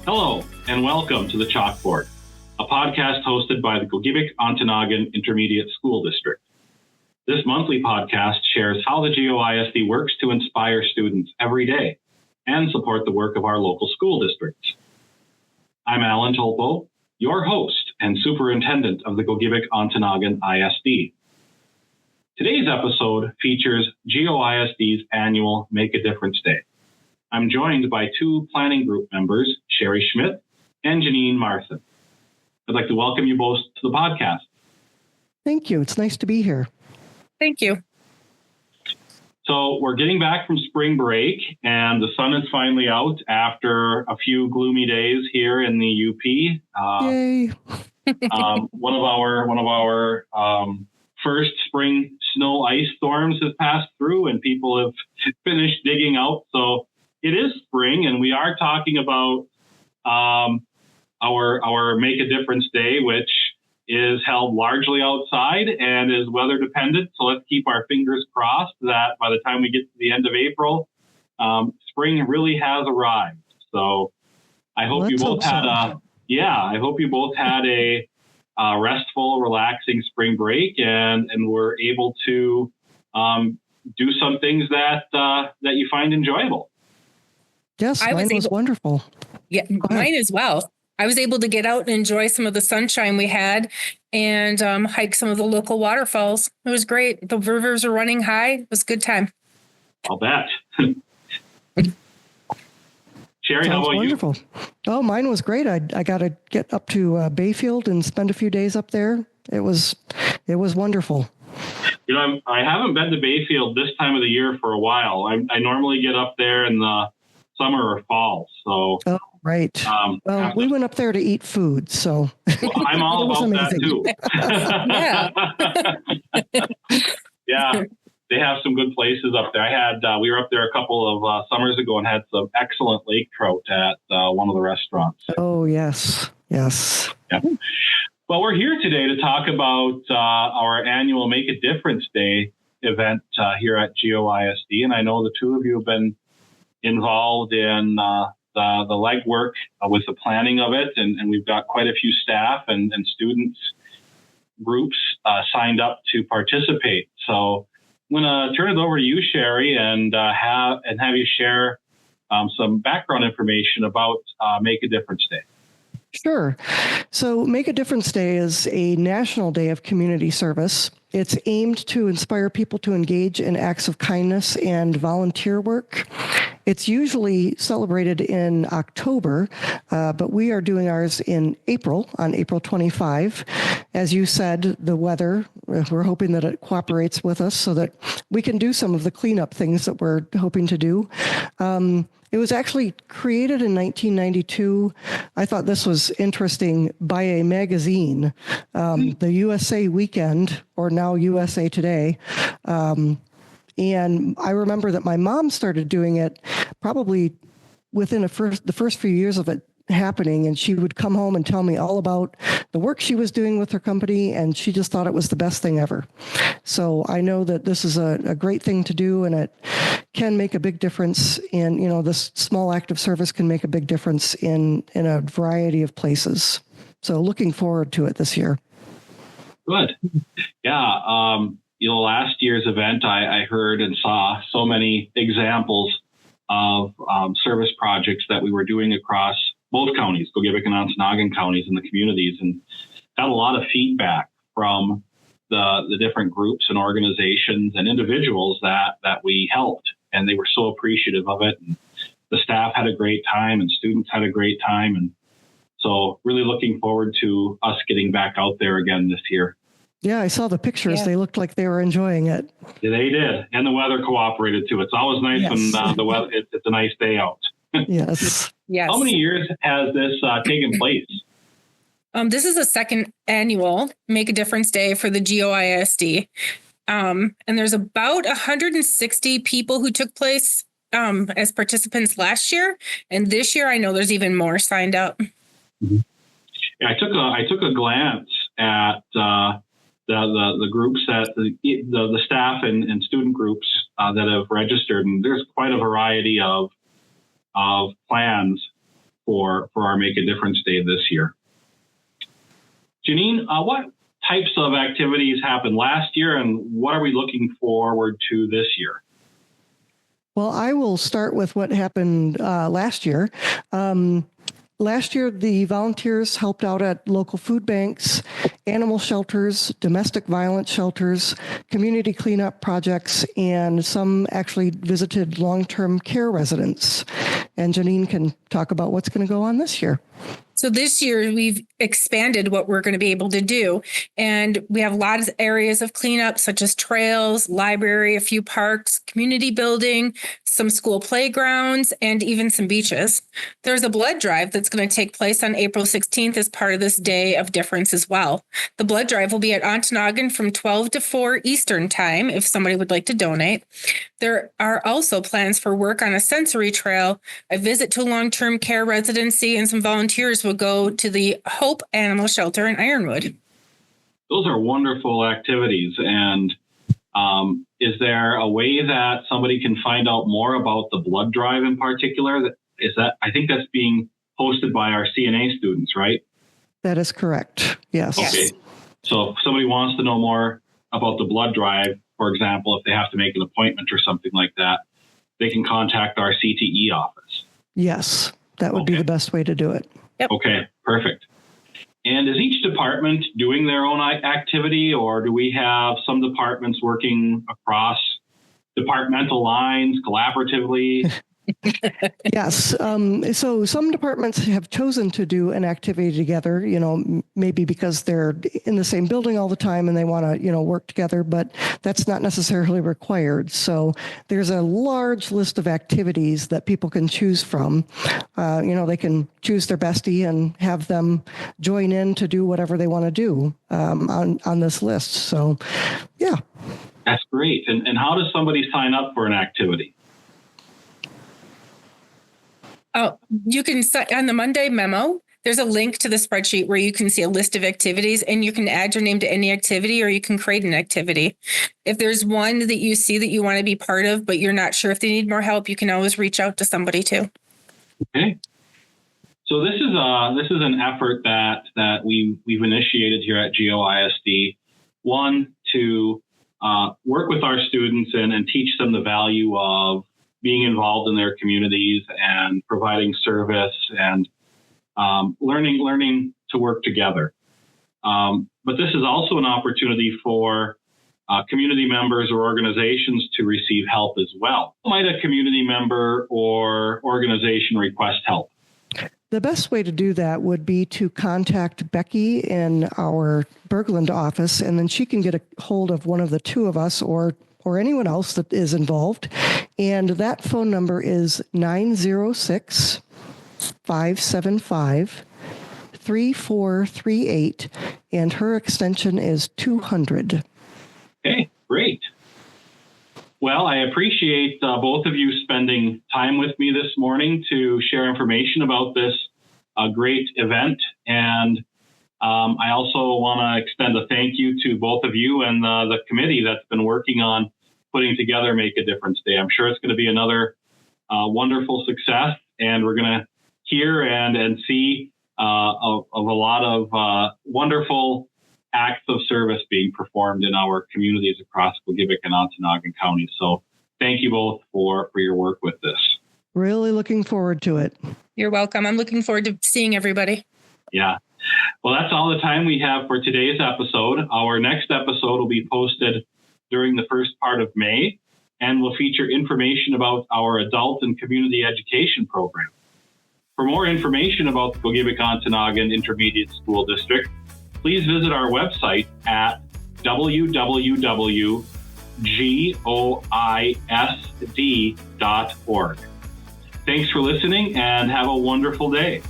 Hello, and welcome to the Chalkboard, a podcast hosted by the Gogebic-Ontonagon Intermediate School District. This monthly podcast shares how the GOISD works to inspire students every day and support the work of our local school districts. I'm Alan Tolpo, your host and superintendent of the Gogebic-Ontonagon ISD. Today's episode features GOISD's annual Make a Difference Day. I'm joined by two planning group members, Sherry Schmidt and Janine Marthin. I'd like to welcome you both to the podcast. Thank you. It's nice to be here. Thank you. So we're getting back from spring break, and the sun is finally out after a few gloomy days here in the UP. Yay! One of our first spring snow ice storms has passed through, and people have finished digging out. So it is spring, and we are talking about our Make a Difference Day, which is held largely outside and is weather dependent. So let's keep our fingers crossed that by the time we get to the end of April, spring really has arrived. So I hope you both had a restful, relaxing spring break and were able to do some things that you find enjoyable. Yes, mine was wonderful. Yeah, mine as well. I was able to get out and enjoy some of the sunshine we had and hike some of the local waterfalls. It was great. The rivers were running high. It was a good time. I'll bet. Sherry, how about wonderful. Oh, mine was great. I got to get up to Bayfield and spend a few days up there. It was wonderful. You know, I haven't been to Bayfield this time of the year for a while. I normally get up there in the summer or fall. So. Oh, right. Well, we went up there to eat food, so. Well, I'm all about that too. Yeah. They have some good places up there. We were up there a couple of summers ago and had some excellent lake trout at one of the restaurants. Oh, yes. Yes. Yeah. Well, we're here today to talk about our annual Make a Difference Day event here at GOISD. And I know the two of you have been involved in the legwork with the planning of it. And we've got quite a few staff and students groups signed up to participate. So I'm going to turn it over to you, Sherry, and have you share some background information about Make a Difference Day. Sure. So Make a Difference Day is a national day of community service. It's aimed to inspire people to engage in acts of kindness and volunteer work. It's usually celebrated in October, but we are doing ours in April, on April 25. As you said, the weather, we're hoping that it cooperates with us so that we can do some of the cleanup things that we're hoping to do. It was actually created in 1992. I thought this was interesting by a magazine, the USA Weekend, or now USA Today. And I remember that my mom started doing it probably within the first few years of it happening, and she would come home and tell me all about the work she was doing with her company, and she just thought it was the best thing ever. So I know that this is a great thing to do, and it can make a big difference in, this small act of service can make a big difference in a variety of places. So looking forward to it this year. Good. Yeah. Last year's event, I heard and saw so many examples of service projects that we were doing across both counties, Gogebic and Ontonagon counties, in the communities, and got a lot of feedback from the different groups and organizations and individuals that we helped, and they were so appreciative of it. And the staff had a great time, and students had a great time, and so really looking forward to us getting back out there again this year. Yeah, I saw the pictures. Yeah. They looked like they were enjoying it. Yeah, they did. And the weather cooperated too. It's always nice when the weather, it's a nice day out. Yes. Yes. How many years has this taken place? This is the second annual Make a Difference Day for the GOISD. And there's about 160 people who took place as participants last year. And this year, I know there's even more signed up. Mm-hmm. Yeah, I took a glance at the groups that the staff and student groups that have registered, and there's quite a variety of plans for our Make a Difference Day this year. Janine, what types of activities happened last year, and what are we looking forward to this year? Well, I will start with what happened last year. Last year, the volunteers helped out at local food banks, animal shelters, domestic violence shelters, community cleanup projects, and some actually visited long-term care residents. And Janine can talk about what's going to go on this year. So this year we've expanded what we're going to be able to do. And we have a lot of areas of cleanup, such as trails, library, a few parks, community building, some school playgrounds, and even some beaches. There's a blood drive that's going to take place on April 16th as part of this Day of Difference as well. The blood drive will be at Ontonagon from 12 to 4 Eastern time if somebody would like to donate. There are also plans for work on a sensory trail, a visit to a long-term care residency, and some volunteers will go to the Hope Animal Shelter in Ironwood. Those are wonderful activities. And is there a way that somebody can find out more about the blood drive in particular? I think that's being hosted by our CNA students, right? That is correct. Yes. Okay. So if somebody wants to know more about the blood drive, for example, if they have to make an appointment or something like that, they can contact our CTE office. Yes, that would be the best way to do it. Yep. Okay, perfect. And is each department doing their own activity, or do we have some departments working across departmental lines collaboratively? Yes. So some departments have chosen to do an activity together, maybe because they're in the same building all the time and they want to, work together, but that's not necessarily required. So there's a large list of activities that people can choose from. They can choose their bestie and have them join in to do whatever they want to do on this list. So, yeah. That's great. And how does somebody sign up for an activity? Oh, you can on the Monday memo, there's a link to the spreadsheet where you can see a list of activities and you can add your name to any activity or you can create an activity. If there's one that you see that you want to be part of, but you're not sure if they need more help, you can always reach out to somebody too. Okay. So this is an effort that we've initiated here at GOISD. One, to work with our students and teach them the value of being involved in their communities and providing service and learning to work together. But this is also an opportunity for community members or organizations to receive help as well. Might a community member or organization request help? The best way to do that would be to contact Becky in our Bergland office, and then she can get a hold of one of the two of us or anyone else that is involved. And that phone number is 906-575-3438, and her extension is 200. Okay, great. Well, I appreciate both of you spending time with me this morning to share information about this great event. And I also want to extend a thank you to both of you and the committee that's been working on putting together Make a Difference Day. I'm sure it's going to be another wonderful success, and we're going to hear and see of a lot of wonderful acts of service being performed in our communities across Gogebic and Ontonagon counties. So thank you both for your work with this. Really looking forward to it. You're welcome. I'm looking forward to seeing everybody. Yeah. Well, that's all the time we have for today's episode. Our next episode will be posted during the first part of May and will feature information about our adult and community education program. For more information about the Gogebic-Ontonagon Intermediate School District, please visit our website at www.goisd.org. Thanks for listening and have a wonderful day.